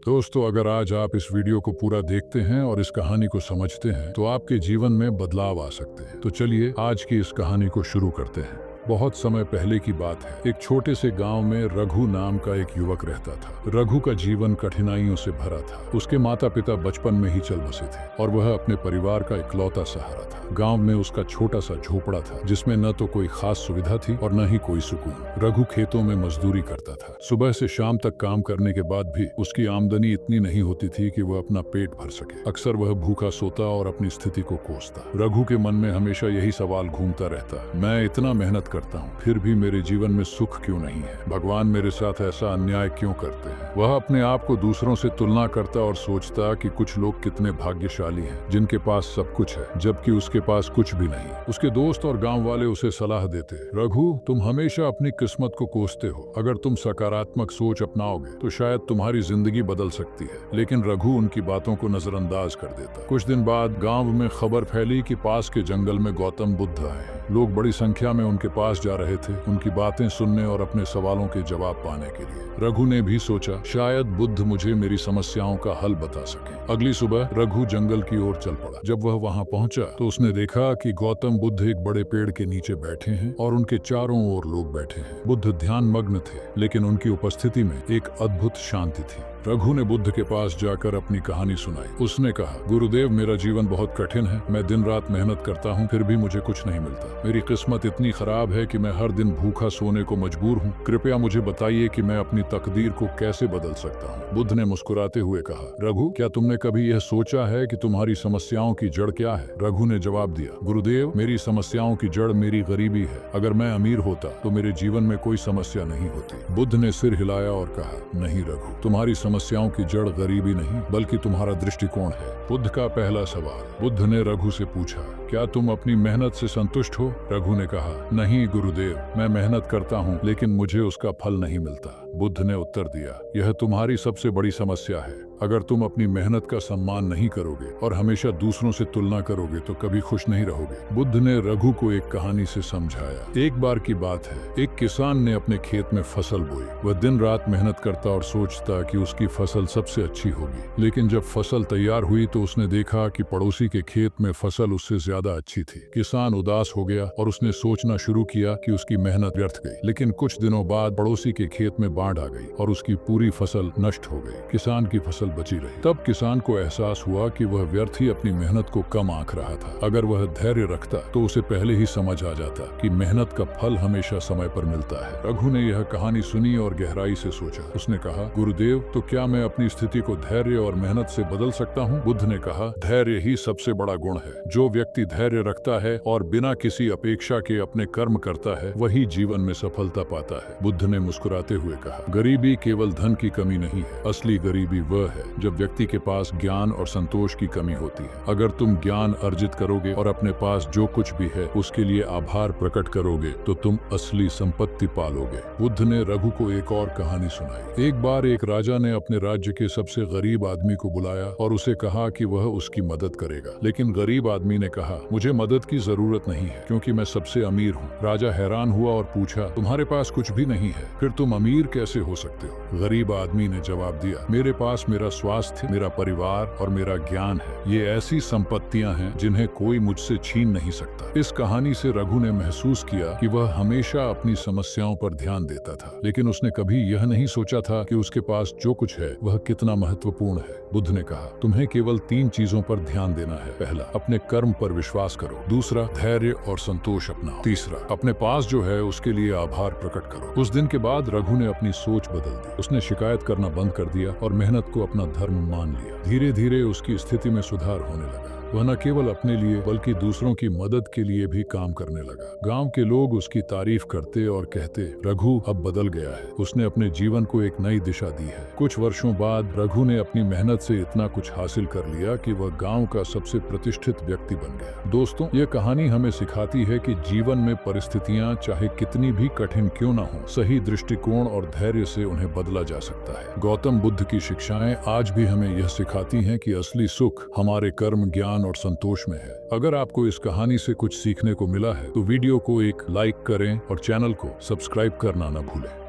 दोस्तों, अगर आज आप इस वीडियो को पूरा देखते हैं और इस कहानी को समझते हैं तो आपके जीवन में बदलाव आ सकते हैं। तो चलिए आज की इस कहानी को शुरू करते हैं। बहुत समय पहले की बात है। एक छोटे से गांव में रघु नाम का एक युवक रहता था। रघु का जीवन कठिनाइयों से भरा था। उसके माता पिता बचपन में ही चल बसे थे और वह अपने परिवार का इकलौता सहारा था। गांव में उसका छोटा सा झोपड़ा था जिसमें न तो कोई खास सुविधा थी और न ही कोई सुकून। रघु खेतों में मजदूरी करता था। सुबह से शाम तक काम करने के बाद भी उसकी आमदनी इतनी नहीं होती थी कि वह अपना पेट भर सके। अक्सर वह भूखा सोता और अपनी स्थिति को कोसता। रघु के मन में हमेशा यही सवाल घूमता रहता, मैं इतना मेहनत करता हूँ फिर भी मेरे जीवन में सुख क्यों नहीं है? भगवान मेरे साथ ऐसा अन्याय क्यों करते हैं? वह अपने आप को दूसरों से तुलना करता और सोचता कि कुछ लोग कितने भाग्यशाली हैं जिनके पास सब कुछ है, जबकि उसके पास कुछ भी नहीं। उसके दोस्त और गांव वाले उसे सलाह देते, रघु तुम हमेशा अपनी किस्मत को कोसते हो। अगर तुम सकारात्मक सोच अपनाओगे तो शायद तुम्हारी जिंदगी बदल सकती है। लेकिन रघु उनकी बातों को नजरअंदाज कर देता। कुछ दिन बाद गांव में खबर फैली कि पास के जंगल में गौतम बुद्ध आए। लोग बड़ी संख्या में उनके पास जा रहे थे, उनकी बातें सुनने और अपने सवालों के जवाब पाने के लिए। रघु ने भी सोचा शायद बुद्ध मुझे मेरी समस्याओं का हल बता सके। अगली सुबह रघु जंगल की ओर चल पड़ा। जब वह वहां पहुंचा तो उसने देखा कि गौतम बुद्ध एक बड़े पेड़ के नीचे बैठे हैं और उनके चारों ओर लोग बैठे हैं। बुद्ध ध्यान मग्न थे, लेकिन उनकी उपस्थिति में एक अद्भुत शांति थी। रघु ने बुद्ध के पास जाकर अपनी कहानी सुनाई। उसने कहा, गुरुदेव मेरा जीवन बहुत कठिन है। मैं दिन रात मेहनत करता हूँ फिर भी मुझे कुछ नहीं मिलता। मेरी किस्मत इतनी खराब है कि मैं हर दिन भूखा सोने को मजबूर हूँ। कृपया मुझे बताइए कि मैं अपनी तकदीर को कैसे बदल सकता हूँ। बुद्ध ने मुस्कुराते हुए कहा, रघु क्या तुमने कभी यह सोचा है कि तुम्हारी समस्याओं की जड़ क्या है? रघु ने जवाब दिया, गुरुदेव मेरी समस्याओं की जड़ मेरी गरीबी है। अगर मैं अमीर होता तो मेरे जीवन में कोई समस्या नहीं होती। बुद्ध ने सिर हिलाया और कहा, नहीं रघु, तुम्हारी समस्याओं की जड़ गरीबी नहीं बल्कि तुम्हारा दृष्टिकोण है। बुद्ध का पहला सवाल। बुद्ध ने रघु से पूछा, क्या तुम अपनी मेहनत से संतुष्ट हो? रघु ने कहा, नहीं गुरुदेव, मैं मेहनत करता हूँ लेकिन मुझे उसका फल नहीं मिलता। बुद्ध ने उत्तर दिया, यह तुम्हारी सबसे बड़ी समस्या है। अगर तुम अपनी मेहनत का सम्मान नहीं करोगे और हमेशा दूसरों से तुलना करोगे तो कभी खुश नहीं रहोगे। बुद्ध ने रघु को एक कहानी से समझाया। एक बार की बात है, एक किसान ने अपने खेत में फसल बोई। वह दिन रात मेहनत करता और सोचता कि उसकी फसल सबसे अच्छी होगी। लेकिन जब फसल तैयार हुई तो उसने देखा कि पड़ोसी के खेत में फसल उससे ज्यादा अच्छी थी। किसान उदास हो गया और उसने सोचना शुरू किया कि उसकी मेहनत व्यर्थ गई। लेकिन कुछ दिनों बाद पड़ोसी के खेत में बाढ़ आ गई और उसकी पूरी फसल नष्ट हो गई। किसान की फसल बची रही। तब किसान को एहसास हुआ कि वह व्यर्थ ही अपनी मेहनत को कम आंक रहा था। अगर वह धैर्य रखता तो उसे पहले ही समझ आ जाता कि मेहनत का फल हमेशा समय पर मिलता है। रघु ने यह कहानी सुनी और गहराई से सोचा। उसने कहा, गुरुदेव तो क्या मैं अपनी स्थिति को धैर्य और मेहनत से बदल सकता हूँ? बुद्ध ने कहा, धैर्य ही सबसे बड़ा गुण है। जो व्यक्ति धैर्य रखता है और बिना किसी अपेक्षा के अपने कर्म करता है वही जीवन में सफलता पाता है। बुद्ध ने मुस्कुराते हुए कहा, गरीबी केवल धन की कमी नहीं है, असली गरीबी वह है जब व्यक्ति के पास ज्ञान और संतोष की कमी होती है। अगर तुम ज्ञान अर्जित करोगे और अपने पास जो कुछ भी है उसके लिए आभार प्रकट करोगे तो तुम असली संपत्ति पालोगे। बुद्ध ने रघु को एक और कहानी सुनाई। एक बार एक राजा ने अपने राज्य के सबसे गरीब आदमी को बुलाया और उसे कहा कि वह उसकी मदद करेगा। लेकिन गरीब आदमी ने कहा, मुझे मदद की जरूरत नहीं है क्योंकि मैं सबसे अमीर हूँ। राजा हैरान हुआ और पूछा, तुम्हारे पास कुछ भी नहीं है फिर तुम अमीर कैसे हो सकते हो? गरीब आदमी ने जवाब दिया, मेरे पास मेरा स्वास्थ्य, मेरा परिवार और मेरा ज्ञान है। ये ऐसी संपत्तियां हैं जिन्हें कोई मुझसे छीन नहीं सकता। इस कहानी से रघु ने महसूस किया कि वह हमेशा अपनी समस्याओं पर ध्यान देता था, लेकिन उसने कभी यह नहीं सोचा था कि उसके पास जो कुछ है वह कितना महत्वपूर्ण है। बुद्ध ने कहा, तुम्हें केवल 3 चीजों पर ध्यान देना है। पहला, अपने कर्म पर विश्वास करो। दूसरा, धैर्य और संतोष अपनाओ। तीसरा, अपने पास जो है उसके लिए आभार प्रकट करो। उस दिन के बाद रघु ने अपनी सोच बदल दी। उसने शिकायत करना बंद कर दिया और मेहनत को अपना धर्म मान लिया। धीरे धीरे उसकी स्थिति में सुधार होने लगा। वह न केवल अपने लिए बल्कि दूसरों की मदद के लिए भी काम करने लगा। गांव के लोग उसकी तारीफ करते और कहते, रघु अब बदल गया है, उसने अपने जीवन को एक नई दिशा दी है। कुछ वर्षों बाद रघु ने अपनी मेहनत से इतना कुछ हासिल कर लिया कि वह गांव का सबसे प्रतिष्ठित व्यक्ति बन गया। दोस्तों, ये कहानी हमें सिखाती है कि जीवन में परिस्थितियां चाहे कितनी भी कठिन क्यों न हो, सही दृष्टिकोण और धैर्य से उन्हें बदला जा सकता है। गौतम बुद्ध की शिक्षाएं आज भी हमें यह सिखाती हैं कि असली सुख हमारे कर्म, ज्ञान और संतोष में है। अगर आपको इस कहानी से कुछ सीखने को मिला है तो वीडियो को एक लाइक करें और चैनल को सब्सक्राइब करना न भूलें।